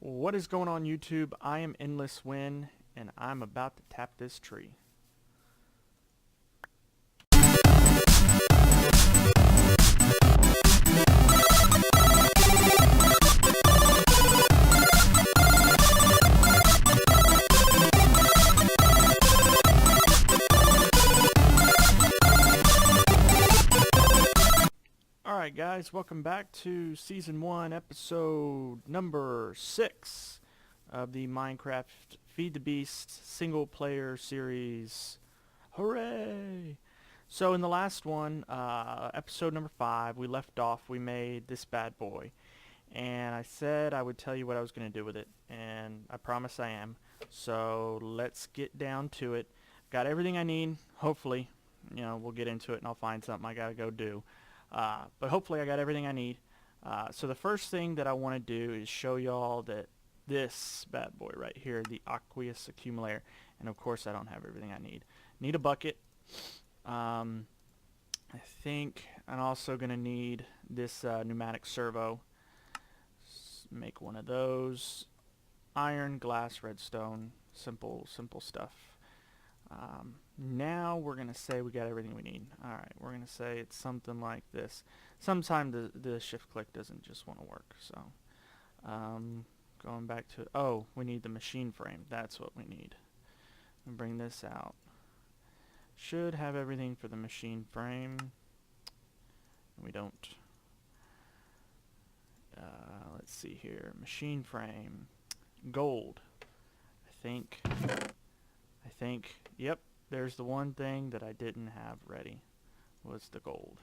What is going on YouTube? I am Endless Win, and I'm about to tap this tree. Alright guys, welcome back to Season 1, Episode number 6 of the Minecraft Feed the Beast single player series. Hooray! So in the last one, episode number 5, we left off, we made this bad boy. And I said I would tell you what I was going to do with it, and I promise I am. So let's get down to it. Got everything I need, hopefully. You know, we'll get into it and I'll find something I gotta go do. But hopefully I got everything I need. So the first thing that I want to do is show y'all that this bad boy right here, the aqueous accumulator, and of course I don't have everything I need. Need a bucket. I think I'm also going to need this pneumatic servo. Make one of those. Iron, glass, redstone, simple stuff. Now we're going to say we got everything we need. Alright, we're going to say it's something like this. Sometimes the shift click doesn't just want to work. So, going back to, oh, we need the machine frame. That's what we need. And bring this out. Should have everything for the machine frame. We don't. Let's see here. Machine frame. Gold. I think, yep, there's the one thing that I didn't have ready, was the gold.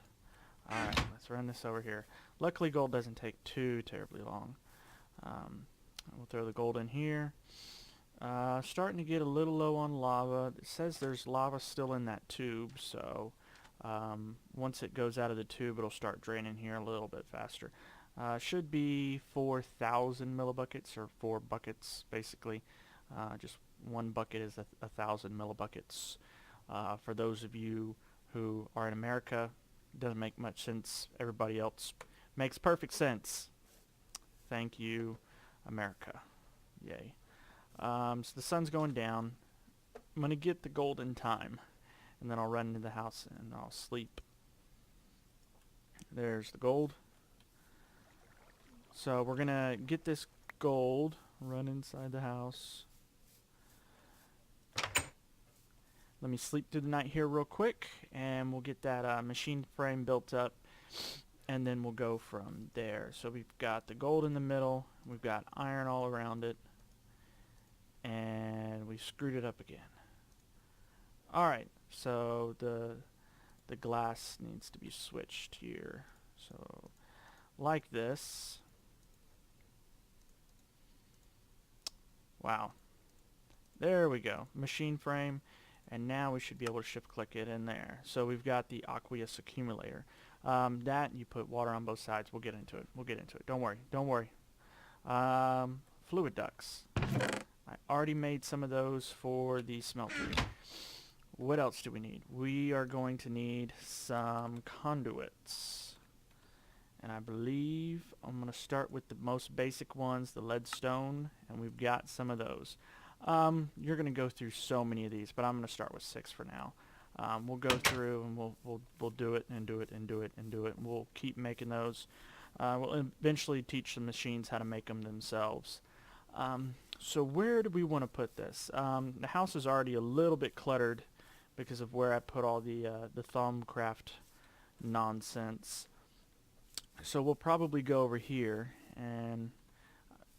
Alright, let's run this over here. Luckily gold doesn't take too terribly long. We'll throw the gold in here. Starting to get a little low on lava. It says there's lava still in that tube, so once it goes out of the tube it'll start draining here a little bit faster. Should be 4,000 millibuckets, or 4 buckets basically. Just one bucket is 1,000 millibuckets. For those of you who are in America, it doesn't make much sense. Everybody else makes perfect sense. Thank you, America. Yay. So the sun's going down. I'm going to get the golden time, and then I'll run into the house and I'll sleep. There's the gold. So we're going to get this gold, run inside the house. Let me sleep through the night here real quick, and we'll get that machine frame built up, and then we'll go from there. So we've got the gold in the middle, we've got iron all around it, and we screwed it up again. Alright, so the glass needs to be switched here. So like this. Wow. There we go. Machine frame. And now we should be able to shift click it in there. So we've got the aqueous accumulator. That, you put water on both sides. We'll get into it. Don't worry. Fluid ducts. I already made some of those for the smeltery. What else do we need? We are going to need some conduits. And I believe I'm going to start with the most basic ones, the leadstone, and we've got some of those. You're going to go through so many of these, but I'm going to start with 6 for now. We'll go through and we'll do it and do it and do it and do it, and we'll keep making those. We'll eventually teach the machines how to make them themselves. So where do we want to put this? The house is already a little bit cluttered because of where I put all the Thumbcraft nonsense. So we'll probably go over here, and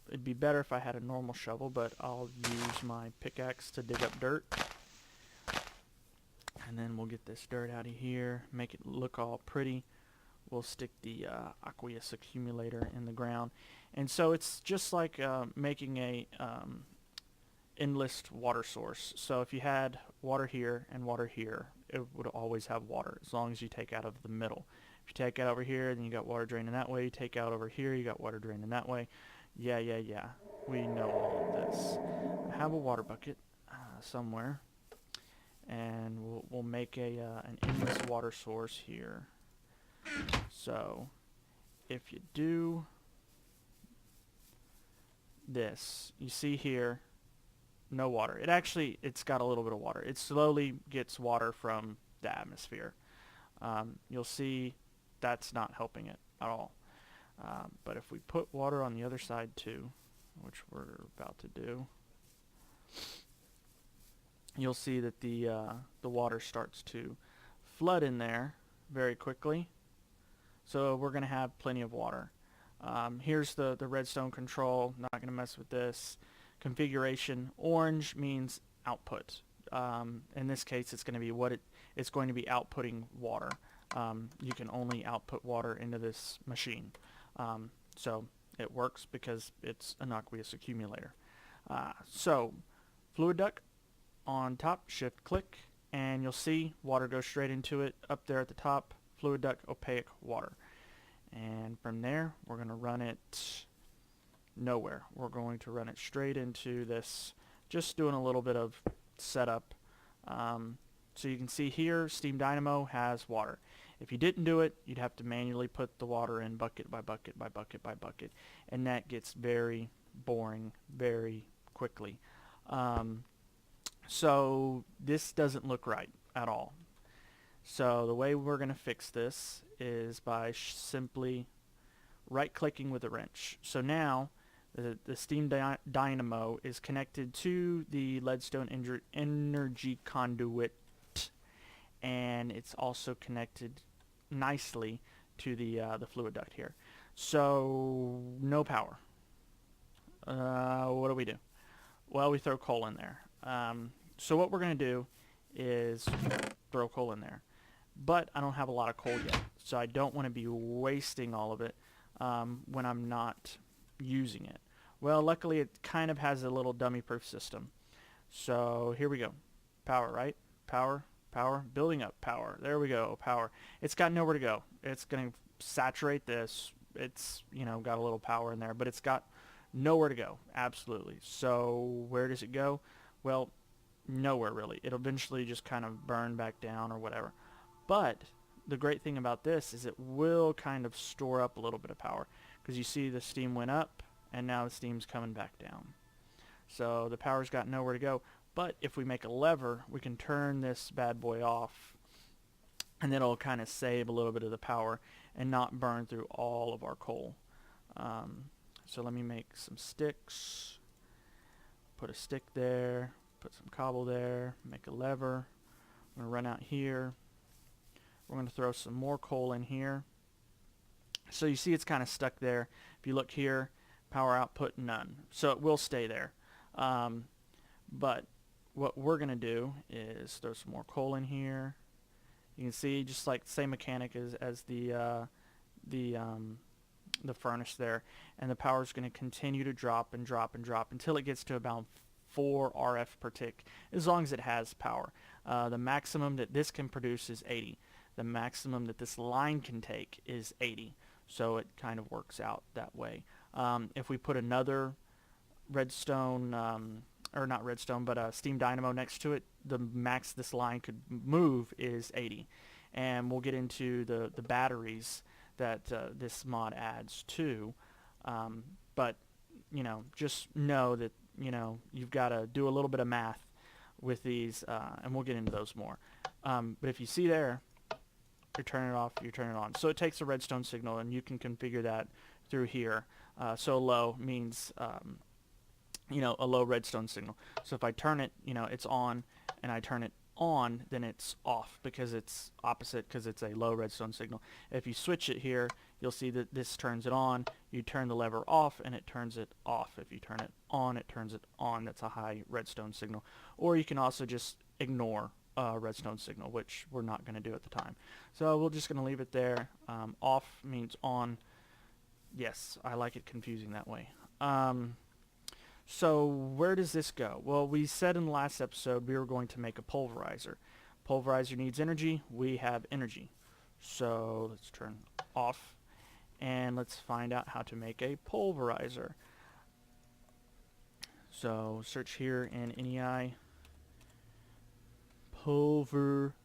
it'd be better if I had a normal shovel, but I'll use my pickaxe to dig up dirt. And then we'll get this dirt out of here, make it look all pretty. We'll stick the aqueous accumulator in the ground. And so it's just like making a endless water source. So if you had water here and water here, it would always have water, as long as you take out of the middle. If you take out over here, then you got water draining that way. You take out over here, you got water draining that way. Yeah. We know all of this. I have a water bucket somewhere, and we'll make an endless water source here. So if you do this, you see here, no water. It's got a little bit of water. It slowly gets water from the atmosphere. You'll see that's not helping it at all. But if we put water on the other side too, which we're about to do, you'll see that the water starts to flood in there very quickly. So we're going to have plenty of water. Here's the redstone control. Not going to mess with this. Configuration. Orange means output. In this case, it's going to be it's going to be outputting water. You can only output water into this machine. So it works because it's an aqueous accumulator. So fluid duct on top, shift click, and you'll see water goes straight into it. Up there at the top, fluid duct, opaque water. And from there, we're going to run it nowhere. We're going to run it straight into this, just doing a little bit of setup. So you can see here, Steam Dynamo has water. If you didn't do it, you'd have to manually put the water in bucket by bucket by bucket by bucket, and that gets very boring very quickly. So this doesn't look right at all. So the way we're going to fix this is by simply right-clicking with a wrench. So now the Steam Dynamo is connected to the leadstone energy conduit, and it's also connected nicely to the fluid duct here. So no power. What do we do? Well, we throw coal in there. So what we're going to do is throw coal in there. But I don't have a lot of coal yet, so I don't want to be wasting all of it when I'm not using it. Well, luckily it kind of has a little dummy-proof system. So here we go. Power, right? Power, power, building up power. There we go, power. It's got nowhere to go. It's going to saturate this. It's, got a little power in there, but it's got nowhere to go, absolutely. So where does it go? Well, nowhere really. It'll eventually just kind of burn back down or whatever. But the great thing about this is it will kind of store up a little bit of power, because you see the steam went up and now the steam's coming back down. So the power's got nowhere to go. But if we make a lever, we can turn this bad boy off, and it'll kind of save a little bit of the power and not burn through all of our coal. So let me make some sticks, put a stick there, put some cobble there, make a lever. I'm going to run out here. We're going to throw some more coal in here. So you see it's kind of stuck there. If you look here, power output, none. So it will stay there. But what we're going to do is throw some more coal in here. You can see just like the same mechanic as the furnace there. And the power is going to continue to drop and drop and drop until it gets to about 4 RF per tick, as long as it has power. The maximum that this can produce is 80. The maximum that this line can take is 80. So it kind of works out that way. If we put another redstone, or not redstone, but a steam dynamo next to it, the max this line could move is 80. And we'll get into the batteries that this mod adds too. But, just know that, you've got to do a little bit of math with these, and we'll get into those more. But if you see there, you turn it off, you turn it on. So it takes a redstone signal, and you can configure that through here. So low means, a low redstone signal. So if I turn it, it's on, and I turn it on, then it's off, because it's opposite, because it's a low redstone signal. If you switch it here, you'll see that this turns it on. You turn the lever off, and it turns it off. If you turn it on, it turns it on. That's a high redstone signal. Or you can also just ignore redstone signal, which we're not going to do at the time. So we're just going to leave it there. Off means on. Yes, I like it confusing that way. So where does this go? Well, we said in the last episode we were going to make a pulverizer. Pulverizer needs energy. We have energy. So let's turn off, and let's find out how to make a pulverizer. So search here in NEI. Pulver,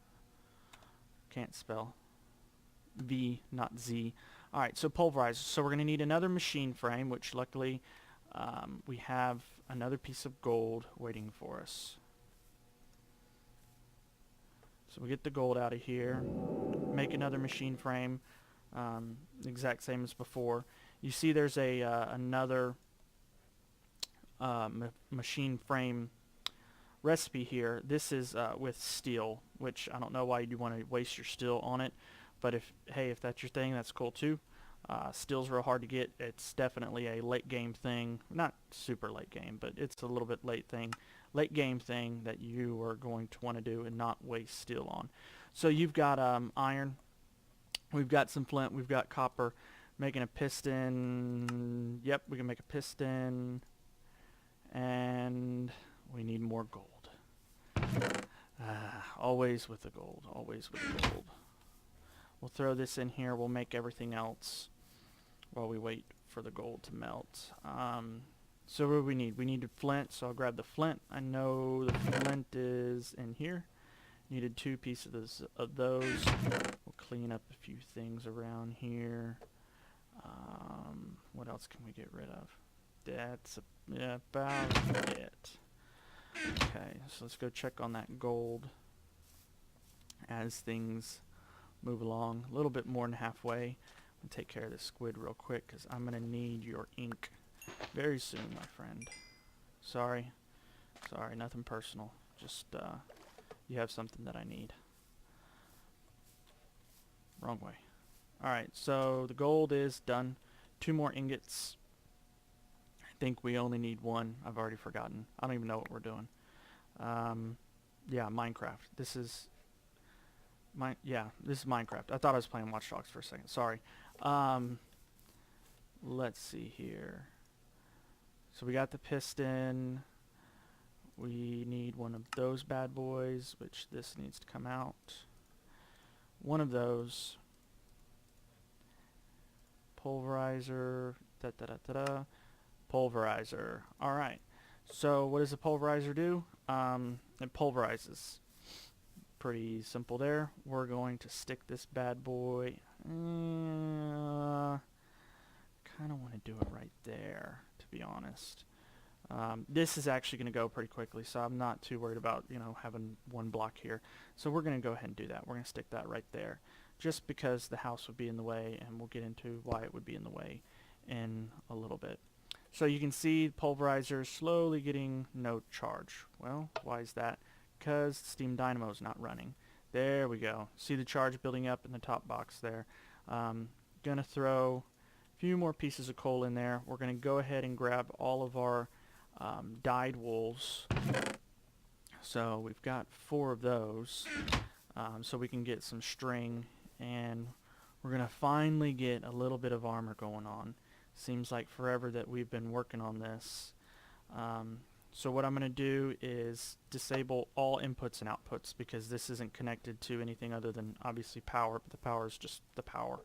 can't spell, V, not Z. Alright, so pulverizer. So we're going to need another machine frame, which luckily we have another piece of gold waiting for us. So we get the gold out of here, make another machine frame, exact same as before. You see there's a another machine frame recipe here. This is with steel, which I don't know why you'd want to waste your steel on it, but if that's your thing, that's cool too. Steel's real hard to get. It's definitely a late game thing, not super late game, but it's a little bit late game thing that you are going to want to do and not waste steel on. So you've got iron, we've got some flint, we've got copper. Making a piston. Yep, we can make a piston, and we need more gold. Always with the gold, always with the gold. We'll throw this in here. We'll make everything else while we wait for the gold to melt. So what do we need? We needed flint, so I'll grab the flint. I know the flint is in here. Needed 2 pieces of those. We'll clean up a few things around here. What else can we get rid of? That's about it. Okay, so let's go check on that gold as things move along. A little bit more than halfway. I'm going to take care of this squid real quick because I'm going to need your ink very soon, my friend. Sorry, nothing personal. Just, you have something that I need. Wrong way. Alright, so the gold is done. 2 more ingots. I think we only need 1. I've already forgotten. I don't even know what we're doing. Yeah, Minecraft. This is Minecraft. I thought I was playing Watch Dogs for a second. Sorry. Let's see here. So we got the piston. We need 1 of those bad boys, which this needs to come out. 1 of those. Pulverizer. Pulverizer. Alright. So what does a pulverizer do? It pulverizes. Pretty simple there. We're going to stick this bad boy. Kind of want to do it right there, to be honest. This is actually going to go pretty quickly, so I'm not too worried about, having 1 block here. So we're going to go ahead and do that. We're going to stick that right there, just because the house would be in the way, and we'll get into why it would be in the way in a little bit. So you can see the pulverizer slowly getting no charge. Well, why is that? Because the steam dynamo is not running. There we go. See the charge building up in the top box there. Gonna throw a few more pieces of coal in there. We're gonna go ahead and grab all of our dyed wools. So we've got 4 of those, so we can get some string, and we're gonna finally get a little bit of armor going on. Seems like forever that we've been working on this. So what I'm going to do is disable all inputs and outputs, because this isn't connected to anything other than obviously power, but the power is just the power.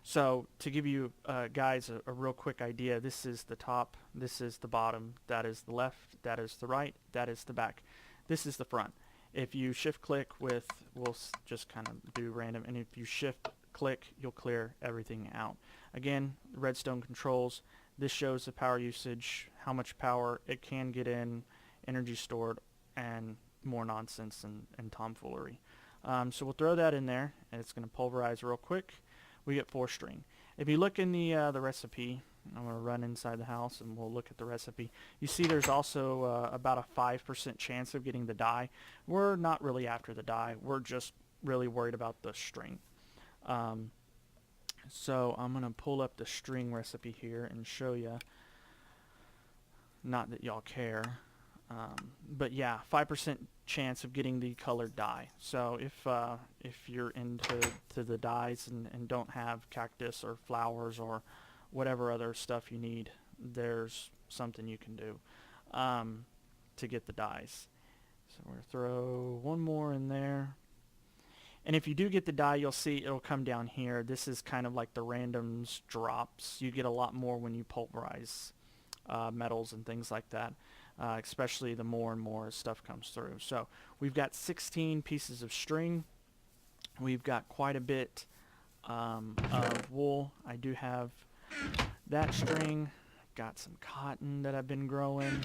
So to give you guys a real quick idea, this is the top, this is the bottom, that is the left, that is the right, that is the back. This is the front. If you shift click with, we'll just kind of do random, and if you shift click, you'll clear everything out. Again, redstone controls. This shows the power usage, how much power it can get in, energy stored, and more nonsense and tomfoolery. So we'll throw that in there, and it's going to pulverize real quick. We get 4 string. If you look in the recipe, I'm going to run inside the house and we'll look at the recipe. You see there's also about a 5% chance of getting the dye. We're not really after the dye. We're just really worried about the string. So I'm going to pull up the string recipe here and show you. Not that y'all care. But yeah, 5% chance of getting the colored dye. So if you're into the dyes and don't have cactus or flowers or whatever other stuff you need, there's something you can do to get the dyes. So we're going to throw 1 more in there. And if you do get the dye, you'll see it'll come down here. This is kind of like the randoms drops. You get a lot more when you pulverize metals and things like that, especially the more and more stuff comes through. So we've got 16 pieces of string. We've got quite a bit of wool. I do have that string. Got some cotton that I've been growing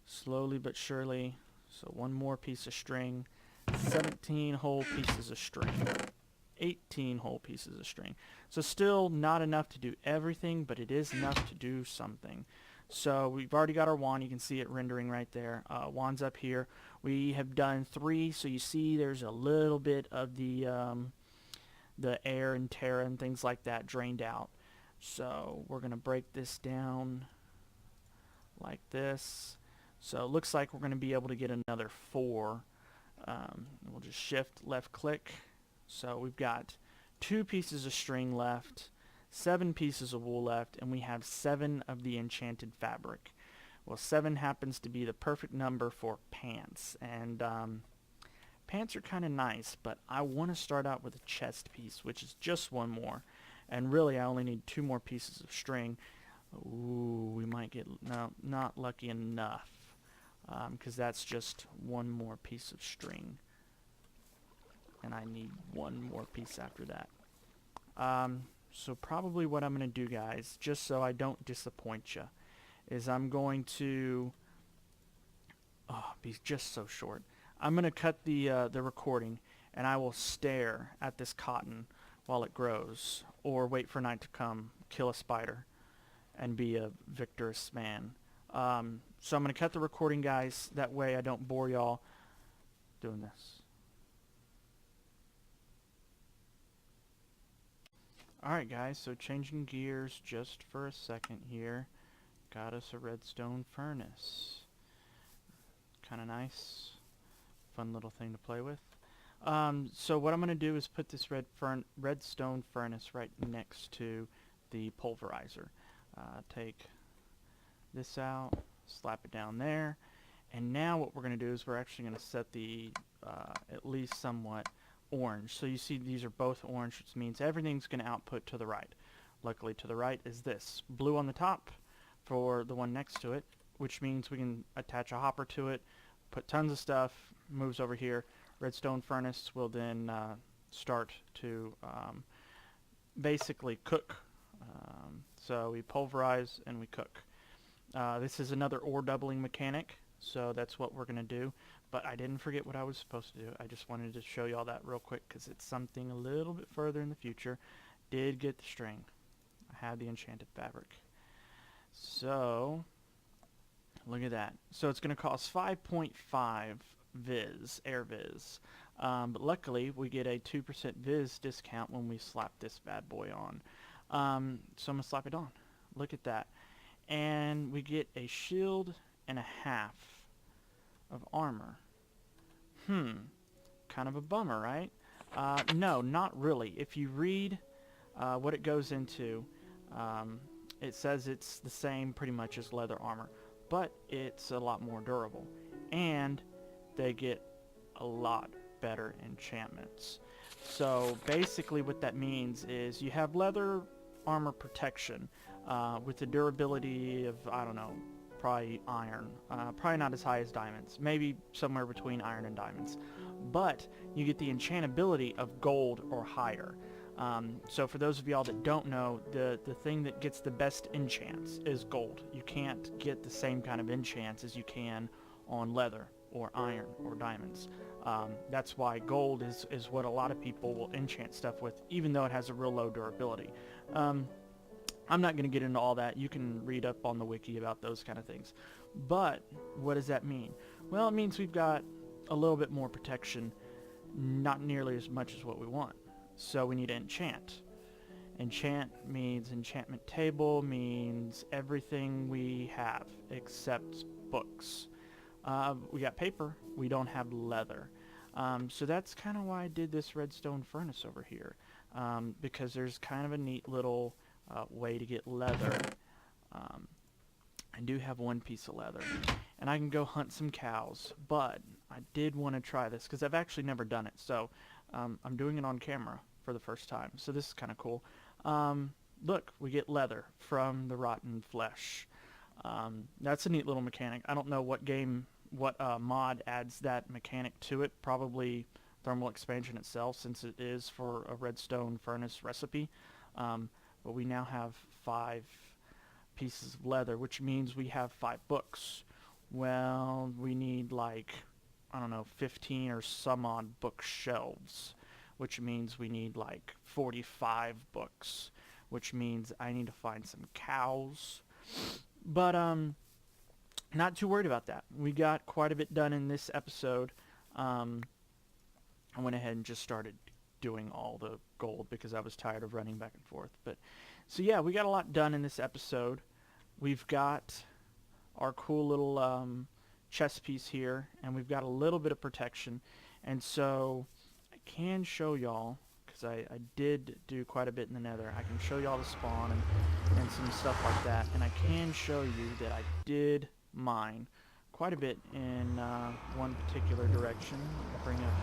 slowly but surely. So one more piece of string. 17 whole pieces of string. 18 whole pieces of string. So still not enough to do everything, but it is enough to do something. So we've already got our wand. You can see it rendering right there. Wand's up here. We have done 3, so you see there's a little bit of the air and tear and things like that drained out. So we're going to break this down like this. So it looks like we're going to be able to get another 4. We'll just shift left click. So we've got 2 pieces of string left, 7 pieces of wool left, and we have 7 of the enchanted fabric. Well, 7 happens to be the perfect number for pants, and pants are kind of nice, but I want to start out with a chest piece, which is just 1 more, and really I only need 2 more pieces of string. Ooh, we might get, no, not lucky enough, because that's just 1 more piece of string, and I need 1 more piece after that. So probably what I'm going to do, guys, just so I don't disappoint you, is I'm going to be just so short. I'm going to cut the recording, and I will stare at this cotton while it grows, or wait for night to come, kill a spider, and be a victorious man. So I'm going to cut the recording, guys. That way I don't bore y'all doing this. Alright guys, so changing gears just for a second here. Got us a redstone furnace. Kinda nice. Fun little thing to play with. So what I'm going to do is put this redstone furnace right next to the pulverizer. Take this out, slap it down there, and now what we're going to do is we're actually going to set the at least somewhat orange. So you see these are both orange, which means everything's going to output to the right. Luckily to the right is this blue on the top for the one next to it, which means we can attach a hopper to it, put tons of stuff, moves over here. Redstone furnace will then start to basically cook. So we pulverize and we cook. This is another ore doubling mechanic, so that's what we're going to do. But I didn't forget what I was supposed to do. I just wanted to show you all that real quick because it's something a little bit further in the future. Did get the string. I had the enchanted fabric. So, look at that. So it's going to cost 5.5 air viz. But luckily we get a 2% viz discount when we slap this bad boy on. So I'm going to slap it on. Look at that. And we get a shield and a half of armor. Kind of a bummer, right? No, not really. If you read what it goes into, it says it's the same pretty much as leather armor, but it's a lot more durable. And they get a lot better enchantments. So basically what that means is you have leather armor protection with the durability of, I don't know, probably iron. Probably not as high as diamonds. Maybe somewhere between iron and diamonds. But you get the enchantability of gold or higher. So for those of y'all that don't know, the thing that gets the best enchants is gold. You can't get the same kind of enchants as you can on leather or iron or diamonds. That's why gold is what a lot of people will enchant stuff with, even though it has a real low durability. I'm not going to get into all that. You can read up on the wiki about those kind of things. But what does that mean? Well, it means we've got a little bit more protection, not nearly as much as what we want. So we need to enchant. Enchant means enchantment table, means everything we have except books. We got paper, we don't have leather. So that's kind of why I did this redstone furnace over here, because there's kind of a neat little way to get leather. I do have 1 piece of leather, and I can go hunt some cows, but I did want to try this because I've actually never done it, so I'm doing it on camera for the first time, so this is kind of cool. Look, we get leather from the rotten flesh. That's a neat little mechanic. I don't know what mod adds that mechanic to it. Probably thermal expansion itself, since it is for a redstone furnace recipe. But we now have 5 pieces of leather, which means we have 5 books. Well, we need like, I don't know, 15 or some odd bookshelves, which means we need like 45 books, which means I need to find some cows. But not too worried about that. We got quite a bit done in this episode. I went ahead and just started doing all the gold because I was tired of running back and forth. But so yeah, we got a lot done in this episode. We've got our cool little chest piece here, and we've got a little bit of protection. And so I can show y'all, because I did do quite a bit in the nether. I can show y'all the spawn and some stuff like that. And I can show you that I did mine quite a bit in one particular direction. Bring up,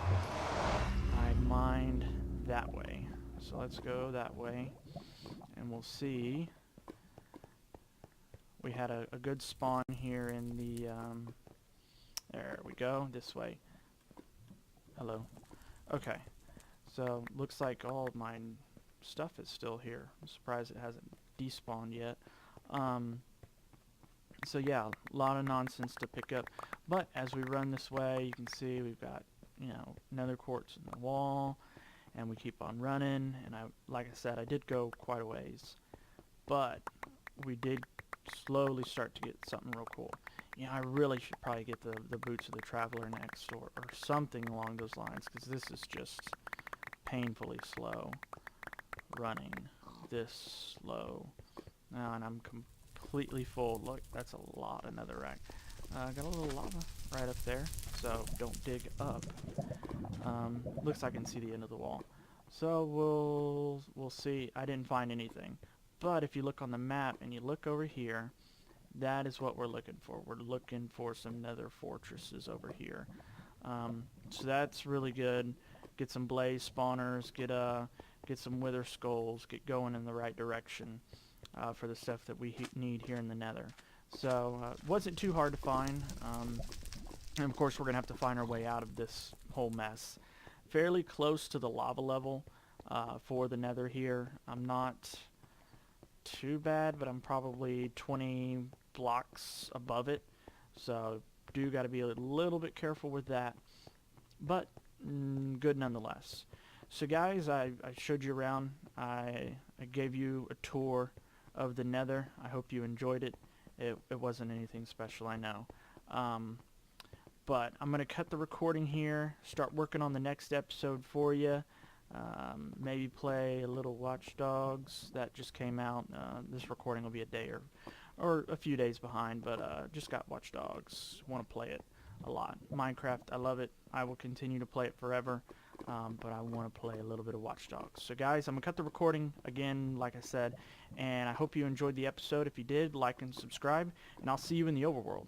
I mined that way. So let's go that way, and we'll see. We had a good spawn here in the, there we go, this way. Hello. Okay, so looks like all of my stuff is still here. I'm surprised it hasn't despawned yet. So yeah, a lot of nonsense to pick up. But as we run this way, you can see we've got, you know, nether quartz in the wall, and we keep on running. And like I said, I did go quite a ways, but we did slowly start to get something real cool. You know, I really should probably get the boots of the traveler next, or something along those lines, because this is just painfully slow running this slow now, and I'm completely full. Look, that's a lot of netherrack. Got a little lava right up there, so don't dig up. Looks like I can see the end of the wall, so we'll see. I didn't find anything, but if you look on the map and you look over here, that is what we're looking for. We're looking for some nether fortresses over here. So that's really good. Get some blaze spawners, get some wither skulls, get going in the right direction for the stuff that we need here in the nether. So it wasn't too hard to find. And of course we're going to have to find our way out of this whole mess. Fairly close to the lava level for the nether here. I'm not too bad, but I'm probably 20 blocks above it. So do got to be a little bit careful with that. But good nonetheless. So guys, I showed you around. I gave you a tour of the nether. I hope you enjoyed it. It wasn't anything special, I know. But I'm going to cut the recording here, start working on the next episode for you. Maybe play a little Watch Dogs that just came out. This recording will be a day or a few days behind, but just got Watch Dogs. Want to play it a lot. Minecraft, I love it. I will continue to play it forever, but I want to play a little bit of Watch Dogs. So guys, I'm going to cut the recording again, like I said, and I hope you enjoyed the episode. If you did, like and subscribe, and I'll see you in the overworld.